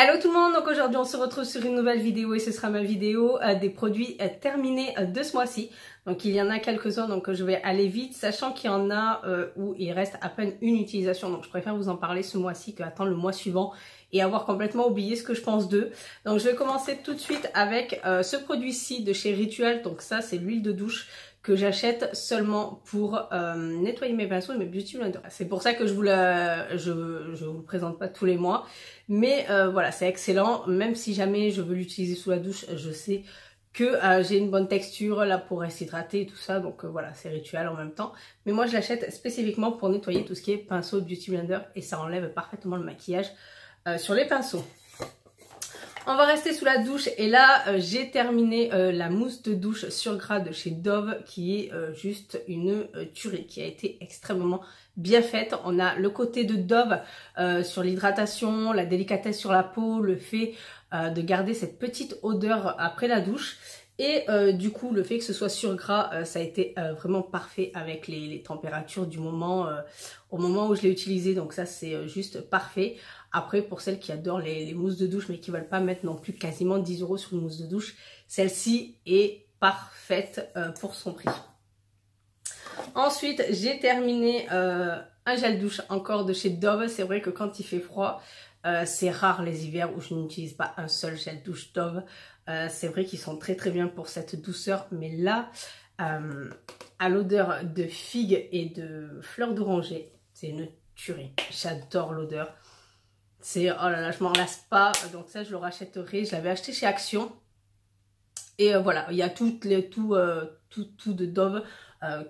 Hello tout le monde, donc aujourd'hui on se retrouve sur une nouvelle vidéo et ce sera ma vidéo des produits terminés de ce mois-ci. Donc il y en a quelques-uns, donc je vais aller vite, sachant qu'il y en a où il reste à peine une utilisation. Donc je préfère vous en parler ce mois-ci qu'attendre le mois suivant et avoir complètement oublié ce que je pense d'eux. Donc je vais commencer tout de suite avec ce produit-ci de chez Ritual. Donc ça c'est l'huile de douche que j'achète seulement pour nettoyer mes pinceaux et mes beauty blenders. C'est pour ça que je vous le présente pas tous les mois. Mais voilà, c'est excellent. Même si jamais je veux l'utiliser sous la douche, je sais que j'ai une bonne texture là pour rester hydratée et tout ça. Donc voilà, c'est Ritual en même temps. Mais moi je l'achète spécifiquement pour nettoyer tout ce qui est pinceau, beauty blender. Et ça enlève parfaitement le maquillage sur les pinceaux. On va rester sous la douche et là j'ai terminé la mousse de douche sur gras de chez Dove qui est juste une tuerie, qui a été extrêmement bien faite. On a le côté de Dove sur l'hydratation, la délicatesse sur la peau, le fait de garder cette petite odeur après la douche. Et du coup, le fait que ce soit sur gras, ça a été vraiment parfait avec les températures du moment, au moment où je l'ai utilisé. Donc ça, c'est juste parfait. Après, pour celles qui adorent les mousses de douche, mais qui ne veulent pas mettre non plus quasiment 10 € sur une mousse de douche, celle-ci est parfaite pour son prix. Ensuite, j'ai terminé un gel douche encore de chez Dove. C'est vrai que quand il fait froid, c'est rare les hivers où je n'utilise pas un seul gel douche Dove. C'est vrai qu'ils sont très très bien pour cette douceur, mais là, à l'odeur de figue et de fleurs d'oranger, c'est une tuerie. J'adore l'odeur. C'est, oh là là, je m'en lasse pas, donc ça je le rachèterai. Je l'avais acheté chez Action. Et voilà, il y a tout de Dove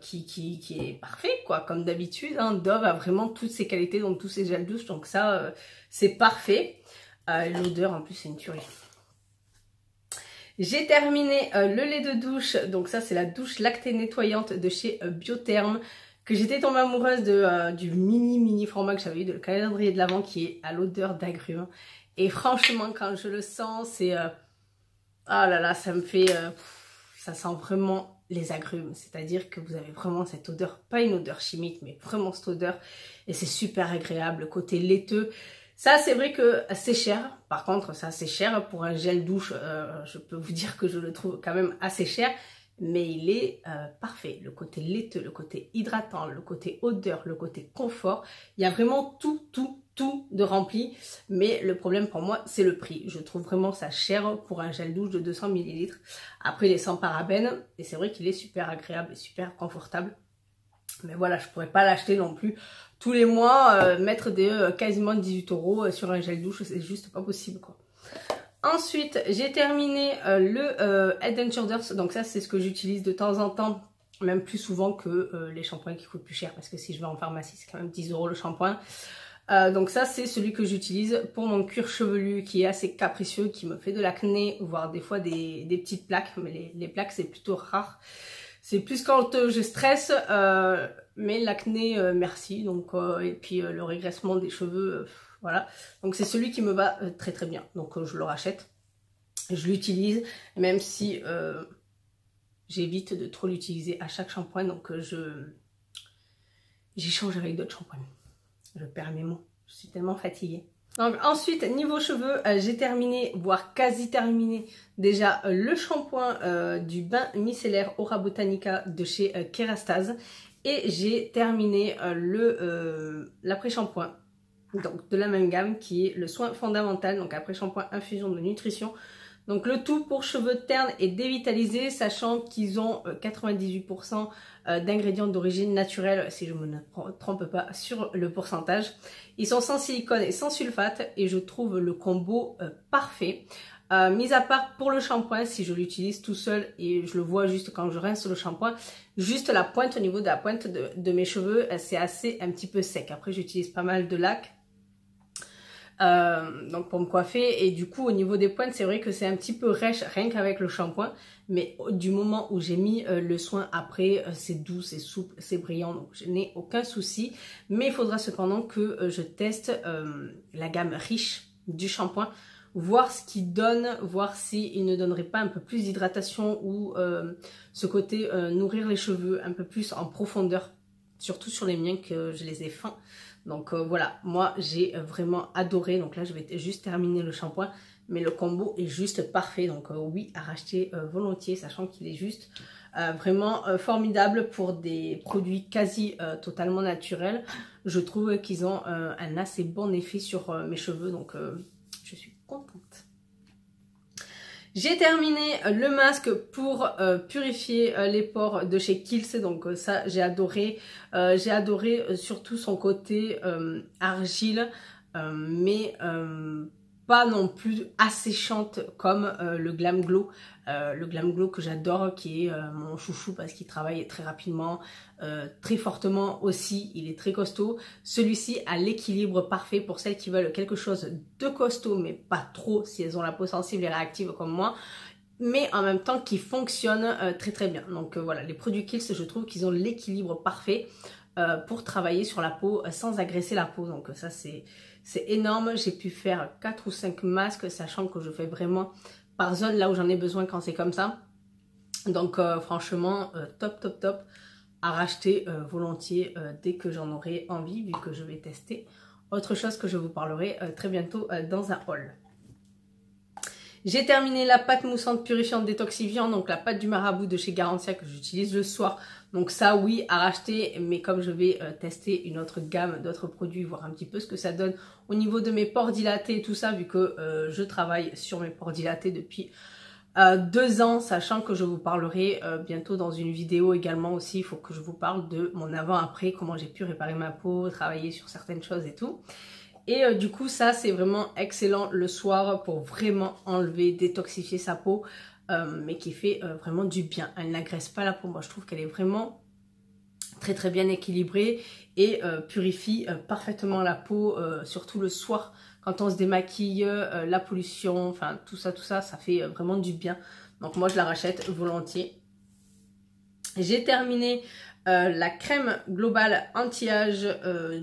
qui est parfait, quoi, comme d'habitude. Hein. Dove a vraiment toutes ses qualités dans tous ses gels douche, donc ça, c'est parfait. L'odeur, en plus, c'est une tuerie. J'ai terminé le lait de douche, donc ça, c'est la douche lactée nettoyante de chez Biotherm, que j'étais tombée amoureuse du mini format que j'avais eu, de le calendrier de l'Avent, qui est à l'odeur d'agrumes. Et franchement, quand je le sens, c'est... ah là là, ça me fait... ça sent vraiment les agrumes. C'est-à-dire que vous avez vraiment cette odeur, pas une odeur chimique, mais vraiment cette odeur. Et c'est super agréable, le côté laiteux. Ça, c'est vrai que c'est cher. Par contre, ça, c'est cher. Pour un gel douche, je peux vous dire que je le trouve quand même assez cher. Mais il est parfait. Le côté laiteux, le côté hydratant, le côté odeur, le côté confort. Il y a vraiment tout de rempli. Mais le problème pour moi, c'est le prix. Je trouve vraiment ça cher pour un gel douche de 200 ml. Après, il est sans parabènes. Et c'est vrai qu'il est super agréable et super confortable. Mais voilà, je pourrais pas l'acheter non plus tous les mois. Mettre quasiment 18 € sur un gel douche, c'est juste pas possible, quoi. Ensuite, j'ai terminé le Head & Shoulders. Donc ça, c'est ce que j'utilise de temps en temps, même plus souvent que les shampoings qui coûtent plus cher. Parce que si je vais en pharmacie, c'est quand même 10 € le shampoing. Donc ça, c'est celui que j'utilise pour mon cuir chevelu qui est assez capricieux, qui me fait de l'acné, voire des fois des petites plaques. Mais les plaques, c'est plutôt rare. C'est plus quand je stresse, mais l'acné, merci. Donc, et puis le régressement des cheveux... voilà, donc c'est celui qui me va très très bien. Donc je le rachète, je l'utilise, même si j'évite de trop l'utiliser à chaque shampoing. Donc j'échange avec d'autres shampoings. Je perds mes mots, je suis tellement fatiguée. Donc ensuite, niveau cheveux, j'ai terminé, voire quasi terminé déjà le shampoing du bain micellaire Aura Botanica de chez Kerastase. Et j'ai terminé l'après-shampoing. Donc de la même gamme qui est le soin fondamental, donc après shampoing infusion de nutrition. Donc le tout pour cheveux ternes et dévitalisés, sachant qu'ils ont 98% d'ingrédients d'origine naturelle, si je ne me trompe pas sur le pourcentage. Ils sont sans silicone et sans sulfate et je trouve le combo parfait. Mis à part pour le shampoing, si je l'utilise tout seul et je le vois juste quand je rince le shampoing, juste la pointe, au niveau de la pointe de mes cheveux, c'est un petit peu sec. Après j'utilise pas mal de lac. Donc pour me coiffer, et du coup au niveau des pointes c'est vrai que c'est un petit peu rêche rien qu'avec le shampoing, mais du moment où j'ai mis le soin après, c'est doux, c'est souple, c'est brillant, donc je n'ai aucun souci. Mais il faudra cependant que je teste la gamme riche du shampoing, voir ce qu'il donne, voir s'il ne donnerait pas un peu plus d'hydratation ou ce côté nourrir les cheveux un peu plus en profondeur. surtout sur les miens que je les ai fins. Donc voilà, moi j'ai vraiment adoré. Donc là je vais juste terminer le shampoing, mais le combo est juste parfait. Donc oui, à racheter volontiers, sachant qu'il est juste vraiment formidable pour des produits quasi totalement naturels. Je trouve qu'ils ont un assez bon effet sur mes cheveux, donc je suis contente. J'ai terminé le masque pour purifier les pores de chez Kiehl's, donc ça j'ai adoré. J'ai adoré surtout son côté argile, mais pas non plus asséchante comme le Glam Glow. Le Glam Glow que j'adore, qui est mon chouchou parce qu'il travaille très rapidement, très fortement aussi, il est très costaud. Celui-ci a l'équilibre parfait pour celles qui veulent quelque chose de costaud, mais pas trop si elles ont la peau sensible et réactive comme moi, mais en même temps qui fonctionne très très bien. Donc voilà, les produits Kiehl's, je trouve qu'ils ont l'équilibre parfait pour travailler sur la peau sans agresser la peau. Donc ça c'est énorme. J'ai pu faire 4 ou 5 masques, sachant que je fais vraiment par zone là où j'en ai besoin quand c'est comme ça. Donc franchement top top top, à racheter volontiers dès que j'en aurai envie, vu que je vais tester autre chose que je vous parlerai très bientôt dans un haul. J'ai terminé la pâte moussante purifiante détoxifiante, donc la pâte du marabout de chez Garantia que j'utilise le soir. Donc ça oui, à racheter, mais comme je vais tester une autre gamme d'autres produits, voir un petit peu ce que ça donne au niveau de mes pores dilatés et tout ça, vu que je travaille sur mes pores dilatés depuis 2 ans, sachant que je vous parlerai bientôt dans une vidéo également aussi. Il faut que je vous parle de mon avant-après, comment j'ai pu réparer ma peau, travailler sur certaines choses et tout. Et du coup ça c'est vraiment excellent le soir pour vraiment enlever, détoxifier sa peau, mais qui fait vraiment du bien. Elle n'agresse pas la peau, moi je trouve qu'elle est vraiment très très bien équilibrée et purifie parfaitement la peau, surtout le soir quand on se démaquille, la pollution, enfin tout ça ça fait vraiment du bien. Donc moi je la rachète volontiers. J'ai terminé la crème globale anti-âge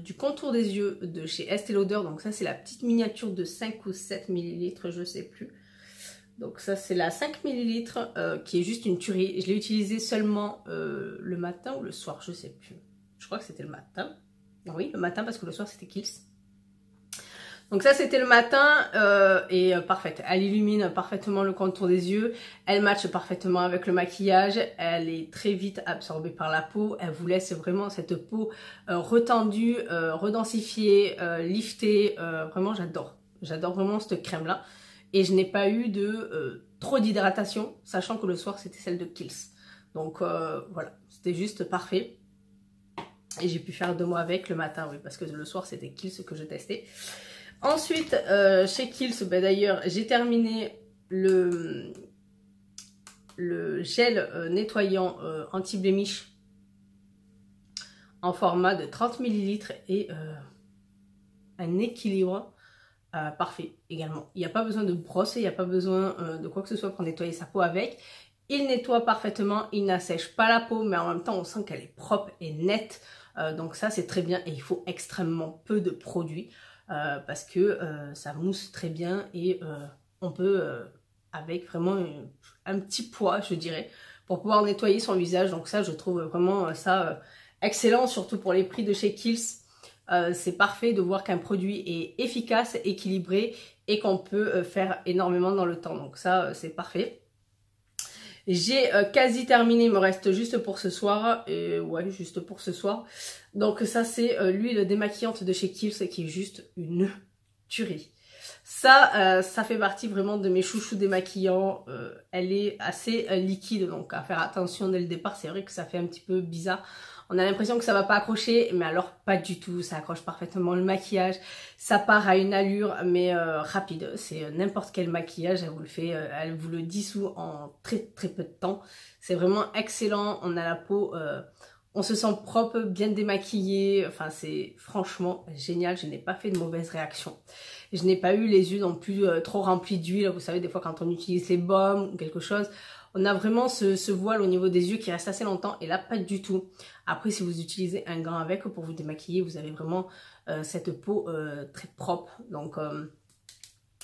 du contour des yeux de chez Estée Lauder. Donc ça c'est la petite miniature de 5 ou 7 ml, je sais plus. Donc ça c'est la 5 ml qui est juste une tuerie. Je l'ai utilisée seulement le matin ou le soir, je sais plus. Je crois que c'était le matin. Oui, le matin parce que le soir c'était Kiehl's. Donc ça c'était le matin et parfaite, elle illumine parfaitement le contour des yeux, elle matche parfaitement avec le maquillage, elle est très vite absorbée par la peau, elle vous laisse vraiment cette peau retendue, redensifiée, liftée, vraiment j'adore vraiment cette crème là. Et je n'ai pas eu de trop d'hydratation, sachant que le soir c'était celle de Kiehl's. Donc voilà, c'était juste parfait. Et j'ai pu faire 2 mois avec le matin, oui, parce que le soir c'était Kiehl's que je testais. Ensuite, chez Kiehl's, ben d'ailleurs, j'ai terminé le gel nettoyant anti-blémiche en format de 30 ml et un équilibre parfait également. Il n'y a pas besoin de brosser, il n'y a pas besoin de quoi que ce soit pour nettoyer sa peau avec. Il nettoie parfaitement, il n'assèche pas la peau, mais en même temps on sent qu'elle est propre et nette. Donc ça c'est très bien et il faut extrêmement peu de produits. Parce que ça mousse très bien et on peut avec vraiment un petit poids je dirais pour pouvoir nettoyer son visage. Donc ça je trouve vraiment ça excellent, surtout pour les prix de chez Kiehl's. C'est parfait de voir qu'un produit est efficace, équilibré et qu'on peut faire énormément dans le temps. Donc ça c'est parfait. J'ai quasi terminé, il me reste juste pour ce soir, ouais juste pour ce soir. Donc ça c'est l'huile démaquillante de chez Kiehl's qui est juste une tuerie. Ça fait partie vraiment de mes chouchous démaquillants, elle est assez liquide donc à faire attention dès le départ, c'est vrai que ça fait un petit peu bizarre. On a l'impression que ça va pas accrocher, mais alors pas du tout, ça accroche parfaitement le maquillage, ça part à une allure mais rapide, c'est n'importe quel maquillage, elle vous le fait, elle vous le dissout en très très peu de temps, c'est vraiment excellent, on a la peau, on se sent propre, bien démaquillé, enfin c'est franchement génial, je n'ai pas fait de mauvaise réaction. Je n'ai pas eu les yeux non plus trop remplis d'huile, vous savez des fois quand on utilise les baumes ou quelque chose, on a vraiment ce voile au niveau des yeux qui reste assez longtemps et là pas du tout. Après si vous utilisez un gant avec pour vous démaquiller, vous avez vraiment cette peau très propre. Donc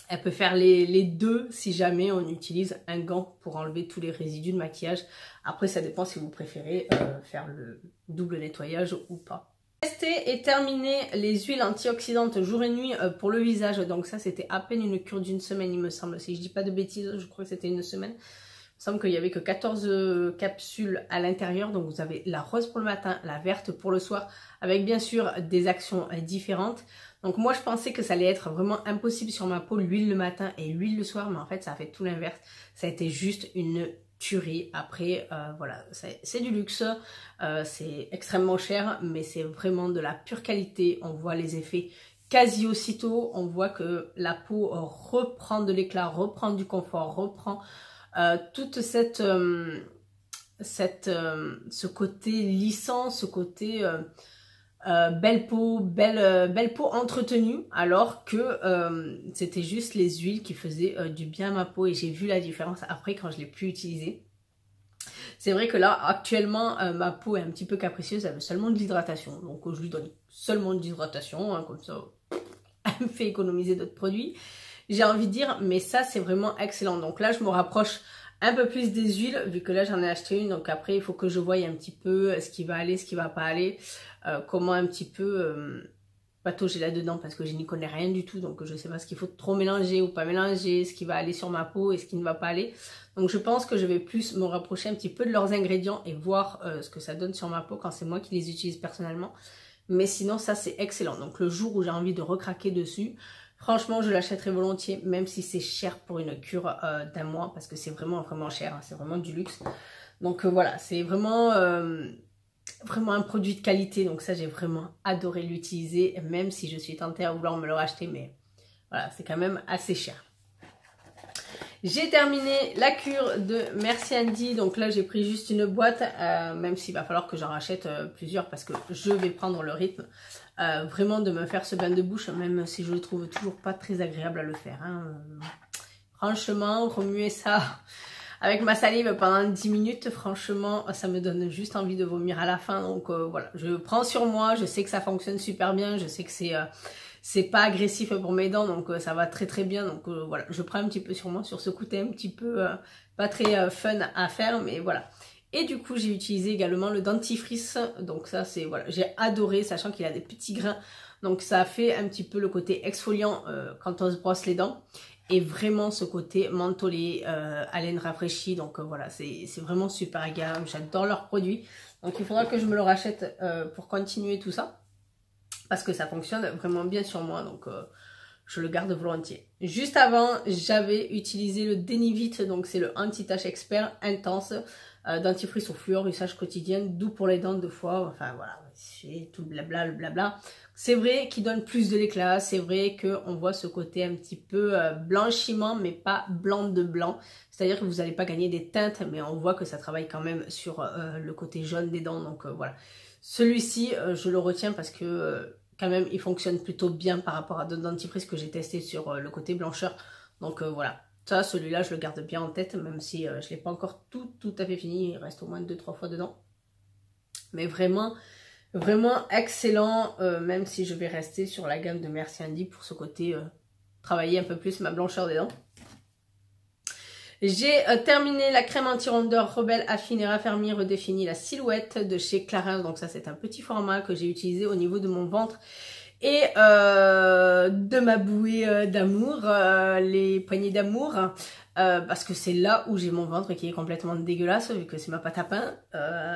Elle peut faire les deux si jamais on utilise un gant pour enlever tous les résidus de maquillage. Après, ça dépend si vous préférez faire le double nettoyage ou pas. Tester et terminer les huiles antioxydantes jour et nuit pour le visage. Donc ça, c'était à peine une cure d'une semaine, il me semble. Si je dis pas de bêtises, je crois que c'était une semaine. Il me semble qu'il n'y avait que 14 capsules à l'intérieur. Donc vous avez la rose pour le matin, la verte pour le soir, avec bien sûr des actions différentes. Donc moi je pensais que ça allait être vraiment impossible sur ma peau, l'huile le matin et l'huile le soir, mais en fait ça a fait tout l'inverse. Ça a été juste une tuerie. Après voilà, c'est du luxe, c'est extrêmement cher, mais c'est vraiment de la pure qualité. On voit les effets quasi aussitôt, on voit que la peau reprend de l'éclat, reprend du confort, reprend toute ce côté lissant, ce côté belle peau entretenue, alors que c'était juste les huiles qui faisaient du bien à ma peau, et j'ai vu la différence après quand je l'ai pu utiliser. C'est vrai que là actuellement ma peau est un petit peu capricieuse, elle veut seulement de l'hydratation, donc je lui donne seulement de l'hydratation, hein, comme ça elle me fait économiser d'autres produits, j'ai envie de dire, mais ça c'est vraiment excellent. Donc là je me rapproche un peu plus des huiles, vu que là j'en ai acheté une, donc après il faut que je voie un petit peu ce qui va aller, ce qui va pas aller, comment un petit peu patauger là-dedans, parce que je n'y connais rien du tout, donc je sais pas ce qu'il faut trop mélanger ou pas mélanger, ce qui va aller sur ma peau et ce qui ne va pas aller. Donc je pense que je vais plus me rapprocher un petit peu de leurs ingrédients et voir ce que ça donne sur ma peau quand c'est moi qui les utilise personnellement. Mais sinon ça c'est excellent, donc le jour où j'ai envie de recraquer dessus, franchement, je l'achèterai volontiers, même si c'est cher pour une cure d'un mois, parce que c'est vraiment cher, hein, c'est vraiment du luxe. Donc voilà, c'est vraiment un produit de qualité, donc ça j'ai vraiment adoré l'utiliser, même si je suis tentée à vouloir me le racheter, mais voilà, c'est quand même assez cher. J'ai terminé la cure de Merci Handy, donc là j'ai pris juste une boîte, même s'il va falloir que j'en rachète plusieurs parce que je vais prendre le rythme vraiment de me faire ce bain de bouche, même si je le trouve toujours pas très agréable à le faire. Hein. Franchement, remuer ça avec ma salive pendant 10 minutes, franchement, ça me donne juste envie de vomir à la fin. Donc voilà, je prends sur moi, je sais que ça fonctionne super bien, je sais que c'est pas agressif pour mes dents, donc ça va très très bien. Donc voilà, je prends un petit peu sur moi, sur ce côté un petit peu pas très fun à faire, mais voilà. Et du coup, j'ai utilisé également le dentifrice, donc ça c'est, voilà, j'ai adoré, sachant qu'il a des petits grains. Donc ça fait un petit peu le côté exfoliant quand on se brosse les dents. Et vraiment ce côté mentholé, haleine rafraîchie, donc voilà, c'est vraiment super agréable, j'adore leurs produits. Donc il faudra que je me le rachète pour continuer tout ça. Parce que ça fonctionne vraiment bien sur moi, donc je le garde volontiers. Juste avant, j'avais utilisé le Denivit, donc c'est le anti-tache expert intense, dentifrice au fluor, usage quotidien, doux pour les dents 2 fois, enfin voilà, c'est tout le blabla, le blabla. C'est vrai qu'il donne plus de l'éclat, c'est vrai qu'on voit ce côté un petit peu blanchiment, mais pas blanc de blanc. C'est-à-dire que vous n'allez pas gagner des teintes, mais on voit que ça travaille quand même sur le côté jaune des dents, donc voilà. Celui-ci, je le retiens parce que quand même, il fonctionne plutôt bien par rapport à d'autres dentifrices que j'ai testé sur le côté blancheur. Donc voilà, ça, celui-là, je le garde bien en tête, même si je ne l'ai pas encore tout à fait fini. Il reste au moins 2-3 fois dedans. Mais vraiment, vraiment excellent, même si je vais rester sur la gamme de Merci Handy pour ce côté travailler un peu plus ma blancheur des dents. J'ai terminé la crème anti-rondeur Rebelle Affine et Raffermi redéfinie la silhouette de chez Clarins. Donc ça c'est un petit format que j'ai utilisé au niveau de mon ventre et de ma bouée d'amour, les poignées d'amour. Parce que c'est là où j'ai mon ventre qui est complètement dégueulasse vu que c'est ma pâte à pain,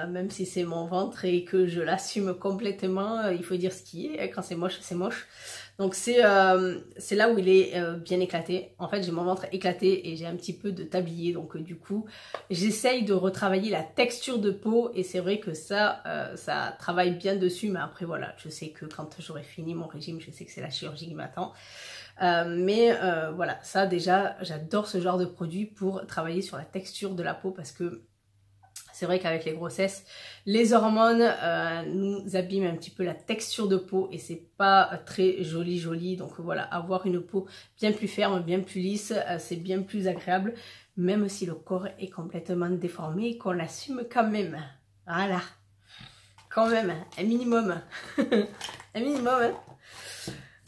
même si c'est mon ventre et que je l'assume complètement, il faut dire ce qui est, quand c'est moche, c'est moche. Donc c'est là où il est bien éclaté. En fait j'ai mon ventre éclaté et j'ai un petit peu de tablier, donc du coup j'essaye de retravailler la texture de peau et c'est vrai que ça travaille bien dessus, mais après voilà, je sais que quand j'aurai fini mon régime, je sais que c'est la chirurgie qui m'attend. Voilà, ça déjà j'adore ce genre de produit pour travailler sur la texture de la peau parce que c'est vrai qu'avec les grossesses, les hormones nous abîment un petit peu la texture de peau et c'est pas très joli. Donc voilà, avoir une peau bien plus ferme, bien plus lisse, c'est bien plus agréable, même si le corps est complètement déformé et qu'on l'assume quand même. Voilà, quand même, un minimum. Un minimum, hein.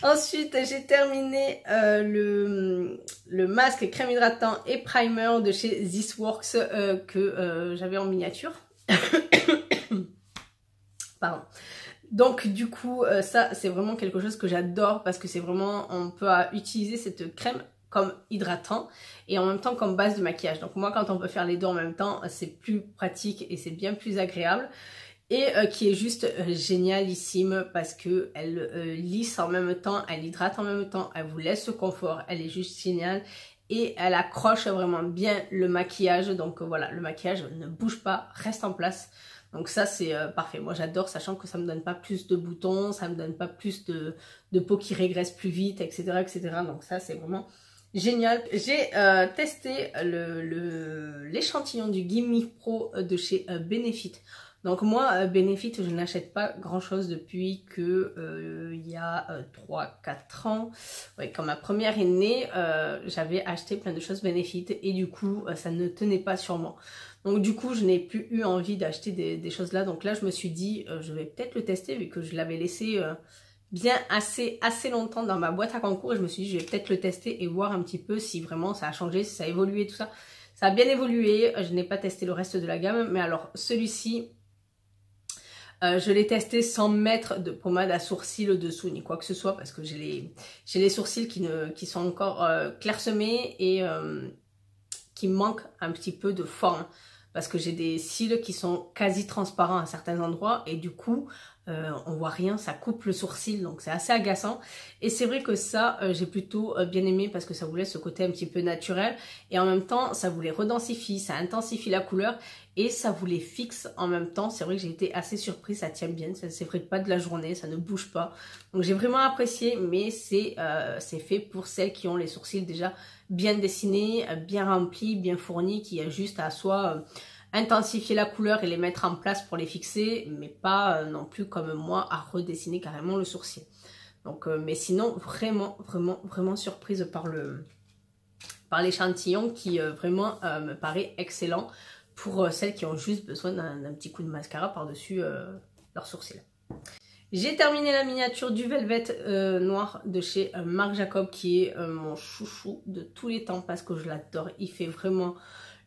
Ensuite, j'ai terminé le masque crème hydratant et primer de chez This Works que j'avais en miniature. Pardon. Donc du coup, ça c'est vraiment quelque chose que j'adore parce que c'est vraiment, on peut utiliser cette crème comme hydratant et en même temps comme base de maquillage. Donc moi quand on peut faire les deux en même temps, c'est plus pratique et c'est bien plus agréable. Et qui est juste génialissime parce que elle lisse en même temps, elle hydrate en même temps, elle vous laisse ce confort, elle est juste géniale et elle accroche vraiment bien le maquillage. Donc voilà, le maquillage ne bouge pas, reste en place. Donc ça c'est parfait, moi j'adore, sachant que ça me donne pas plus de boutons, ça me donne pas plus de peau qui régresse plus vite, etc. etc. Donc ça c'est vraiment génial. J'ai testé l'échantillon du Gimme Pro de chez Benefit. Donc moi, Benefit, je n'achète pas grand chose depuis que il y a 3-4 ans. Ouais, quand ma première est née, j'avais acheté plein de choses Benefit et du coup, ça ne tenait pas sur moi. Donc du coup, je n'ai plus eu envie d'acheter des choses là. Donc là, je me suis dit, je vais peut-être le tester vu que je l'avais laissé bien assez longtemps dans ma boîte à concours. Et je me suis dit, je vais peut-être le tester et voir un petit peu si vraiment ça a changé, si ça a évolué, tout ça. Ça a bien évolué. Je n'ai pas testé le reste de la gamme. Mais alors, celui-ci... je l'ai testé sans mettre de pommade à sourcils dessous ni quoi que ce soit parce que j'ai les sourcils qui sont encore clairsemés et qui manquent un petit peu de forme parce que j'ai des cils qui sont quasi transparents à certains endroits et du coup on voit rien, ça coupe le sourcil donc c'est assez agaçant et c'est vrai que ça j'ai plutôt bien aimé parce que ça vous laisse ce côté un petit peu naturel et en même temps ça vous les redensifie, ça intensifie la couleur et ça vous les fixe en même temps. C'est vrai que j'ai été assez surprise, ça tient bien, ça ne s'effrite pas de la journée, ça ne bouge pas. Donc j'ai vraiment apprécié, mais c'est fait pour celles qui ont les sourcils déjà bien dessinés, bien remplis, bien fournis, qui a juste à soit intensifier la couleur et les mettre en place pour les fixer, mais pas non plus comme moi à redessiner carrément le sourcil. Donc, mais sinon, vraiment surprise par l'échantillon qui vraiment me paraît excellent pour celles qui ont juste besoin d'un petit coup de mascara par-dessus leurs sourcils. J'ai terminé la miniature du Velvet noir de chez Marc Jacob qui est mon chouchou de tous les temps parce que je l'adore. Il fait vraiment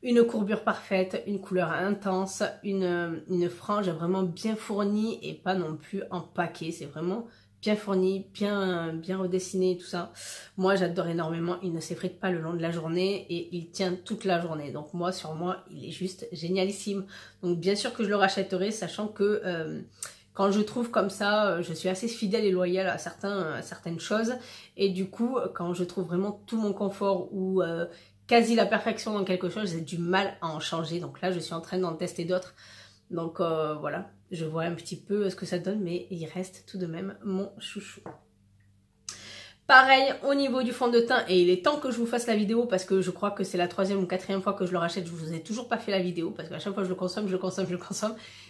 une courbure parfaite, une couleur intense, une frange vraiment bien fournie et pas non plus en paquet. C'est vraiment bien fourni, bien redessiné et tout ça. Moi j'adore énormément, il ne s'effrite pas le long de la journée et il tient toute la journée. Donc moi sur moi il est juste génialissime. Donc bien sûr que je le rachèterai sachant que quand je trouve comme ça, je suis assez fidèle et loyale à certaines choses. Et du coup quand je trouve vraiment tout mon confort ou quasi la perfection dans quelque chose, j'ai du mal à en changer. Donc là je suis en train d'en tester d'autres. Donc voilà, je vois un petit peu ce que ça donne, mais il reste tout de même mon chouchou. Pareil au niveau du fond de teint, et il est temps que je vous fasse la vidéo parce que je crois que c'est la 3e ou 4e fois que je le rachète, je vous ai toujours pas fait la vidéo parce qu'à chaque fois je le consomme.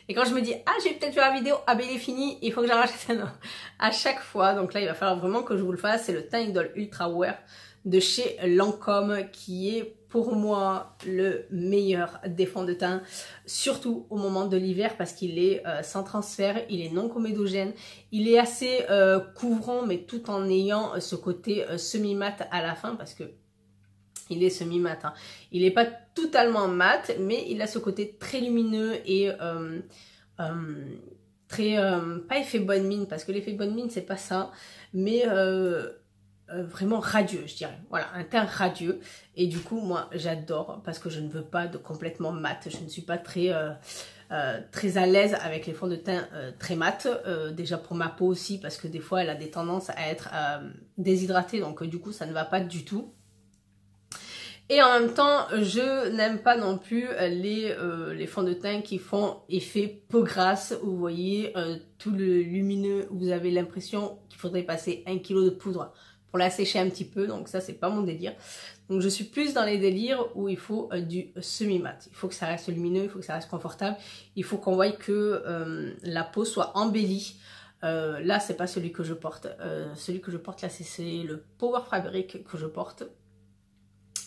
Et quand je me dis, ah j'ai peut-être fait la vidéo, ah ben il est fini, il faut que j'en rachète un autre. À chaque fois, donc là il va falloir vraiment que je vous le fasse, c'est le Teint Idol Ultra Wear de chez Lancôme qui est pour moi le meilleur des fonds de teint, surtout au moment de l'hiver parce qu'il est sans transfert, il est non comédogène, il est assez couvrant mais tout en ayant ce côté semi-mat à la fin parce que il est semi-mat, hein. Il n'est pas totalement mat mais il a ce côté très lumineux et très, pas effet bonne mine parce que l'effet bonne mine c'est pas ça, mais vraiment radieux je dirais, voilà, un teint radieux et du coup moi j'adore parce que je ne veux pas de complètement mat, je ne suis pas très à l'aise avec les fonds de teint très mat, déjà pour ma peau aussi parce que des fois elle a des tendances à être déshydratée donc du coup ça ne va pas du tout. Et en même temps, je n'aime pas non plus les fonds de teint qui font effet peau grasse. Vous voyez, tout le lumineux, vous avez l'impression qu'il faudrait passer 1 kg de poudre pour la sécher un petit peu. Donc ça, c'est pas mon délire. Donc je suis plus dans les délires où il faut du semi-mat. Il faut que ça reste lumineux, il faut que ça reste confortable. Il faut qu'on voie que la peau soit embellie. Là, c'est pas celui que je porte. Celui que je porte là, c'est le Power Fabric que je porte.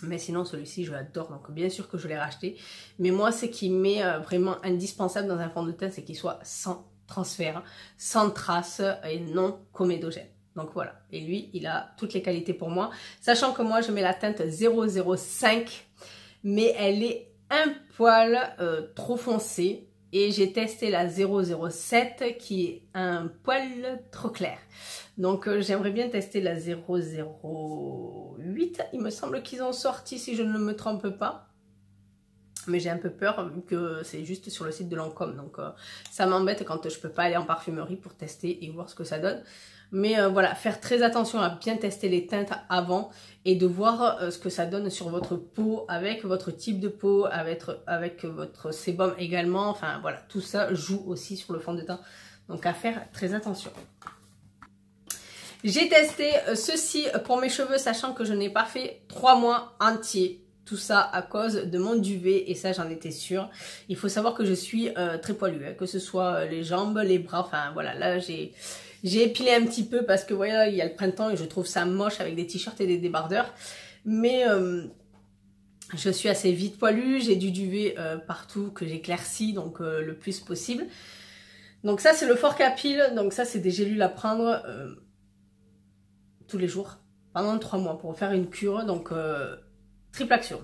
Mais sinon celui-ci je l'adore donc bien sûr que je l'ai racheté. Mais moi ce qui m'est vraiment indispensable dans un fond de teint c'est qu'il soit sans transfert, sans trace et non comédogène. Donc voilà, et lui, il a toutes les qualités pour moi. Sachant que moi, je mets la teinte 005, mais elle est un poil trop foncée. Et j'ai testé la 007 qui est un poil trop clair. Donc j'aimerais bien tester la 008. Il me semble qu'ils ont sorti, si je ne me trompe pas. Mais j'ai un peu peur vu que c'est juste sur le site de Lancôme. Donc ça m'embête quand je peux pas aller en parfumerie pour tester et voir ce que ça donne. Mais voilà, faire très attention à bien tester les teintes avant et de voir ce que ça donne sur votre peau, avec votre type de peau, avec votre sébum également. Enfin voilà, tout ça joue aussi sur le fond de teint. Donc à faire très attention. J'ai testé ceci pour mes cheveux, sachant que je n'ai pas fait 3 mois entiers. Tout ça à cause de mon duvet et ça j'en étais sûre. Il faut savoir que je suis très poilue, hein, que ce soit les jambes, les bras, enfin voilà, là j'ai épilé un petit peu parce que voilà, il y a le printemps et je trouve ça moche avec des t-shirts et des débardeurs. Mais je suis assez vite poilue, j'ai du duvet partout que j'éclaircis donc le plus possible. Donc ça c'est le Fort Capil, donc ça c'est des gélules à prendre tous les jours pendant 3 mois pour faire une cure, donc triple action.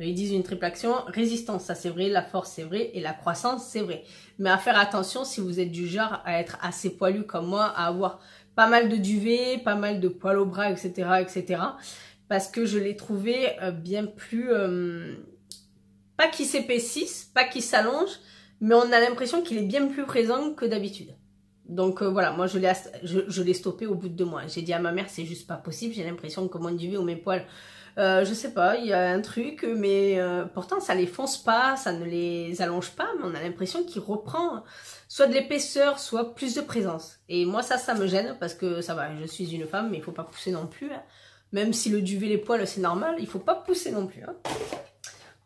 Ils disent une triple action, résistance, ça c'est vrai, la force c'est vrai, et la croissance c'est vrai. Mais à faire attention si vous êtes du genre à être assez poilu comme moi, à avoir pas mal de duvet, pas mal de poils au bras, etc. etc. Parce que je l'ai trouvé bien plus... pas qu'il s'épaississe, pas qu'il s'allonge, mais on a l'impression qu'il est bien plus présent que d'habitude. Donc voilà, moi je l'ai stoppé au bout de 2 mois. J'ai dit à ma mère, c'est juste pas possible, j'ai l'impression que mon duvet ou mes poils... je sais pas, il y a un truc, mais pourtant ça les fonce pas, ça ne les allonge pas, mais on a l'impression qu'il reprend soit de l'épaisseur, soit plus de présence. Et moi ça me gêne parce que ça va, je suis une femme, mais il faut pas pousser non plus. Hein. Même si le duvet, les poils, c'est normal, il faut pas pousser non plus. Hein.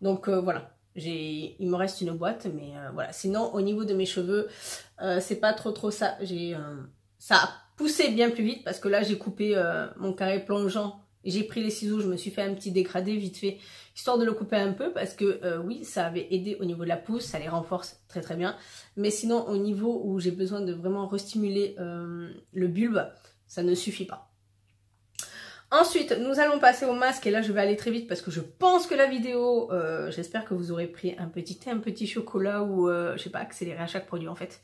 Donc voilà, il me reste une boîte, mais voilà. Sinon, au niveau de mes cheveux, c'est pas trop ça. Ça a poussé bien plus vite parce que là, j'ai coupé mon carré plongeant. J'ai pris les ciseaux, je me suis fait un petit dégradé vite fait, histoire de le couper un peu parce que oui, ça avait aidé au niveau de la pousse, ça les renforce très bien. Mais sinon, au niveau où j'ai besoin de vraiment restimuler le bulbe, ça ne suffit pas. Ensuite, nous allons passer au masque et là je vais aller très vite parce que je pense que la vidéo, j'espère que vous aurez pris un petit thé, un petit chocolat ou je sais pas, accéléré à chaque produit en fait.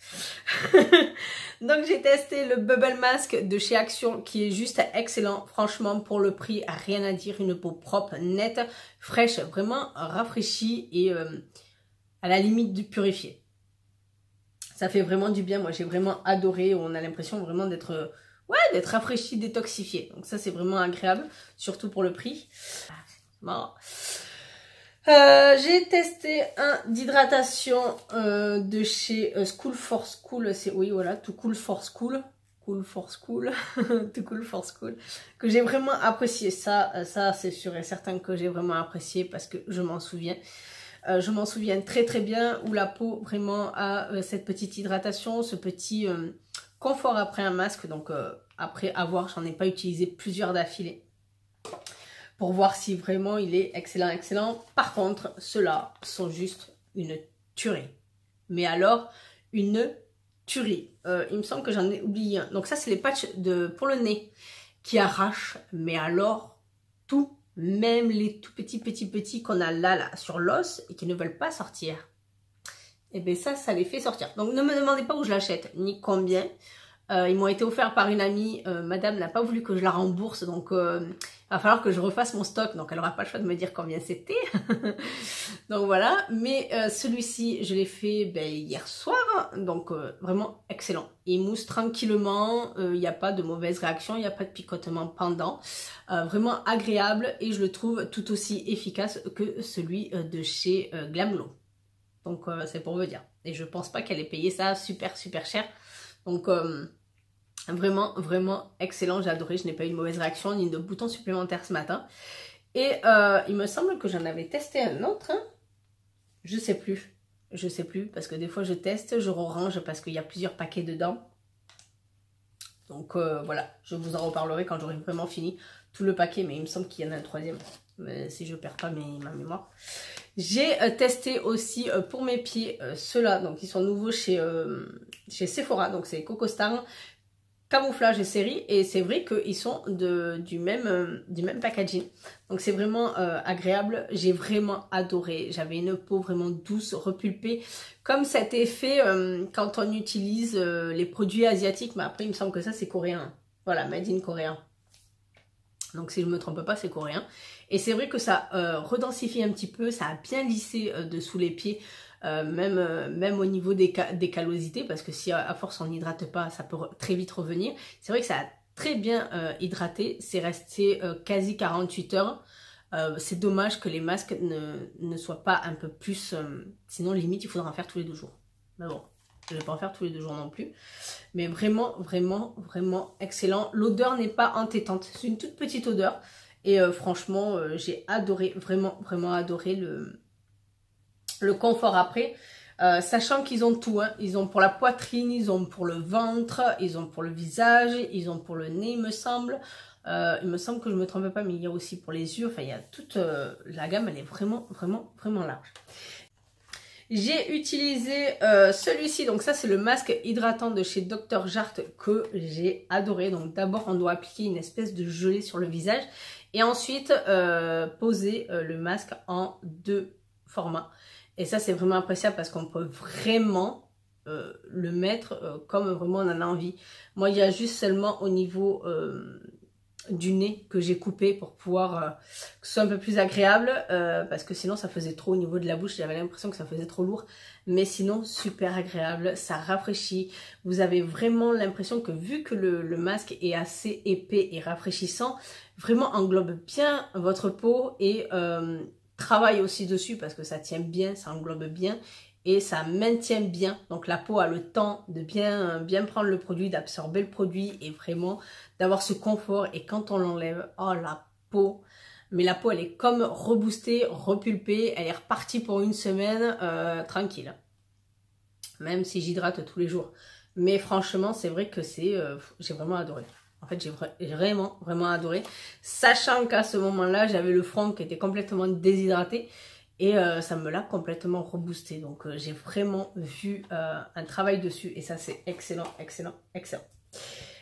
Donc j'ai testé le Bubble Mask de chez Action qui est juste excellent, franchement pour le prix, rien à dire, une peau propre, nette, fraîche, vraiment rafraîchie et à la limite du purifié. Ça fait vraiment du bien, moi j'ai vraiment adoré, on a l'impression vraiment d'être... ouais, d'être rafraîchi, détoxifié. Donc ça, c'est vraiment agréable, surtout pour le prix. Bon. J'ai testé un d'hydratation de chez School for School. C'est oui, voilà, Too Cool for School. Cool for School. Too Cool for School. Que j'ai vraiment apprécié. Ça c'est sûr et certain que j'ai vraiment apprécié parce que je m'en souviens. Je m'en souviens très bien où la peau vraiment a cette petite hydratation, ce petit... confort après un masque, donc après avoir, j'en ai pas utilisé plusieurs d'affilée pour voir si vraiment il est excellent. Par contre, ceux-là sont juste une tuerie. Mais alors, une tuerie. Il me semble que j'en ai oublié un. Donc ça, c'est les patchs pour le nez qui arrachent, mais alors tout, même les tout petits qu'on a là sur l'os et qui ne veulent pas sortir. Et bien ça les fait sortir. Donc ne me demandez pas où je l'achète, ni combien. Ils m'ont été offerts par une amie. Madame n'a pas voulu que je la rembourse, donc il va falloir que je refasse mon stock. Donc elle n'aura pas le choix de me dire combien c'était. Donc voilà. Mais celui-ci, je l'ai fait hier soir. Donc vraiment excellent. Il mousse tranquillement. Il n'y a pas de mauvaise réaction. Il n'y a pas de picotement pendant. Vraiment agréable. Et je le trouve tout aussi efficace que celui de chez Glamglow. Donc c'est pour vous dire. Et je pense pas qu'elle ait payé ça super cher. Donc vraiment excellent, j'ai adoré, je n'ai pas eu de mauvaise réaction ni de bouton supplémentaire ce matin. Et il me semble que j'en avais testé un autre, hein. Je sais plus parce que des fois je teste, je range parce qu'il y a plusieurs paquets dedans. Donc voilà, je vous en reparlerai quand j'aurai vraiment fini tout le paquet, mais il me semble qu'il y en a un troisième, mais si je perds pas ma mémoire. J'ai testé aussi pour mes pieds ceux-là, donc ils sont nouveaux chez Sephora, donc c'est Coco Star. camouflage et série, et c'est vrai qu'ils sont du même packaging, donc c'est vraiment agréable. J'ai vraiment adoré, j'avais une peau vraiment douce, repulpée, comme cet effet quand on utilise les produits asiatiques, mais après il me semble que ça c'est coréen, voilà, made in coréen. Donc si je ne me trompe pas, c'est coréen. Et c'est vrai que ça redensifie un petit peu, ça a bien lissé dessous les pieds, même au niveau des callosités, parce que si à force on n'hydrate pas, ça peut très vite revenir. C'est vrai que ça a très bien hydraté, c'est resté quasi 48 heures. C'est dommage que les masques ne soient pas un peu plus, sinon limite il faudra en faire tous les 2 jours. Mais bon, je ne vais pas en faire tous les 2 jours non plus. Mais vraiment, vraiment, vraiment excellent. L'odeur n'est pas entêtante. C'est une toute petite odeur. Et franchement, j'ai adoré, vraiment, vraiment adoré le confort après. Sachant qu'ils ont tout. Hein. Ils ont pour la poitrine, ils ont pour le ventre, ils ont pour le visage, ils ont pour le nez, il me semble. Il me semble que je ne me trompe pas, mais il y a aussi pour les yeux. Enfin, il y a toute la gamme, elle est vraiment, vraiment, vraiment large. J'ai utilisé celui-ci, donc ça c'est le masque hydratant de chez Dr. Jart que j'ai adoré. Donc d'abord on doit appliquer une espèce de gelée sur le visage et ensuite poser le masque en 2 formats. Et ça c'est vraiment appréciable parce qu'on peut vraiment le mettre comme vraiment on en a envie. Moi il y a juste seulement au niveau du nez que j'ai coupé pour pouvoir que ce soit un peu plus agréable parce que sinon ça faisait trop au niveau de la bouche, j'avais l'impression que ça faisait trop lourd, mais sinon super agréable, ça rafraîchit, vous avez vraiment l'impression que vu que le masque est assez épais et rafraîchissant, vraiment englobe bien votre peau et travaille aussi dessus parce que ça tient bien, ça englobe bien et ça maintient bien, donc la peau a le temps de bien prendre le produit, d'absorber le produit et vraiment d'avoir ce confort. Et quand on l'enlève, oh la peau, mais la peau elle est comme reboostée, repulpée, elle est repartie pour une semaine tranquille, même si j'hydrate tous les jours. Mais franchement c'est vrai que j'ai vraiment adoré. En fait, j'ai vraiment, vraiment adoré, sachant qu'à ce moment-là, j'avais le front qui était complètement déshydraté. Et ça me l'a complètement reboosté. Donc j'ai vraiment vu un travail dessus. Et ça c'est excellent, excellent, excellent.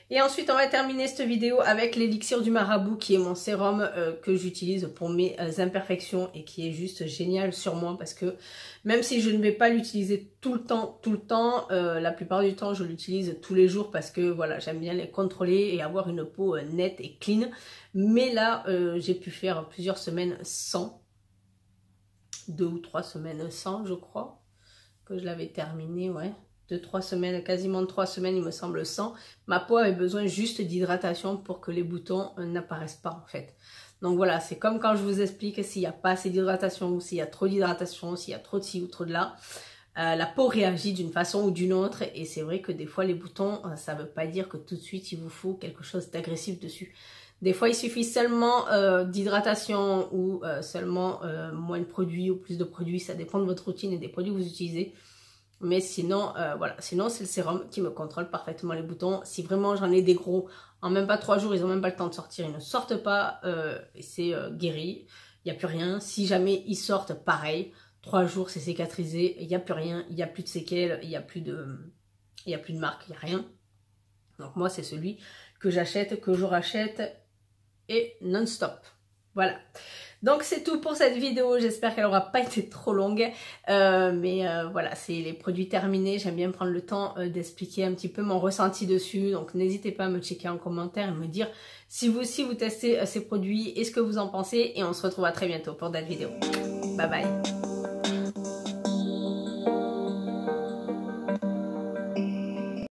Et ensuite on va terminer cette vidéo avec l'élixir du marabout qui est mon sérum que j'utilise pour mes imperfections. Et qui est juste génial sur moi. Parce que même si je ne vais pas l'utiliser tout le temps, la plupart du temps je l'utilise tous les jours. Parce que voilà, j'aime bien les contrôler et avoir une peau nette et clean. Mais là j'ai pu faire plusieurs semaines sans. 2 ou 3 semaines sans, je crois, que je l'avais terminé, ouais. 2-3 semaines, quasiment 3 semaines, il me semble, sans. Ma peau avait besoin juste d'hydratation pour que les boutons n'apparaissent pas, en fait. Donc voilà, c'est comme quand je vous explique, s'il n'y a pas assez d'hydratation, ou s'il y a trop d'hydratation, s'il y a trop de ci ou trop de là, la peau réagit d'une façon ou d'une autre. Et c'est vrai que des fois, les boutons, ça ne veut pas dire que tout de suite, il vous faut quelque chose d'agressif dessus. Des fois, il suffit seulement d'hydratation ou seulement moins de produits ou plus de produits. Ça dépend de votre routine et des produits que vous utilisez. Mais sinon, voilà. Sinon, c'est le sérum qui me contrôle parfaitement les boutons. Si vraiment j'en ai des gros, en même pas 3 jours, ils n'ont même pas le temps de sortir. Ils ne sortent pas et c'est guéri. Il n'y a plus rien. Si jamais ils sortent, pareil. 3 jours, c'est cicatrisé. Il n'y a plus rien. Il n'y a plus de séquelles. Il n'y a plus de marque. Il n'y a rien. Donc moi, c'est celui que j'achète, que je rachète. Et non-stop. Voilà. Donc c'est tout pour cette vidéo. J'espère qu'elle n'aura pas été trop longue. Voilà, c'est les produits terminés. J'aime bien prendre le temps d'expliquer un petit peu mon ressenti dessus. Donc n'hésitez pas à me checker en commentaire et me dire si vous aussi vous testez ces produits et ce que vous en pensez. Et on se retrouve à très bientôt pour d'autres vidéos. Bye bye.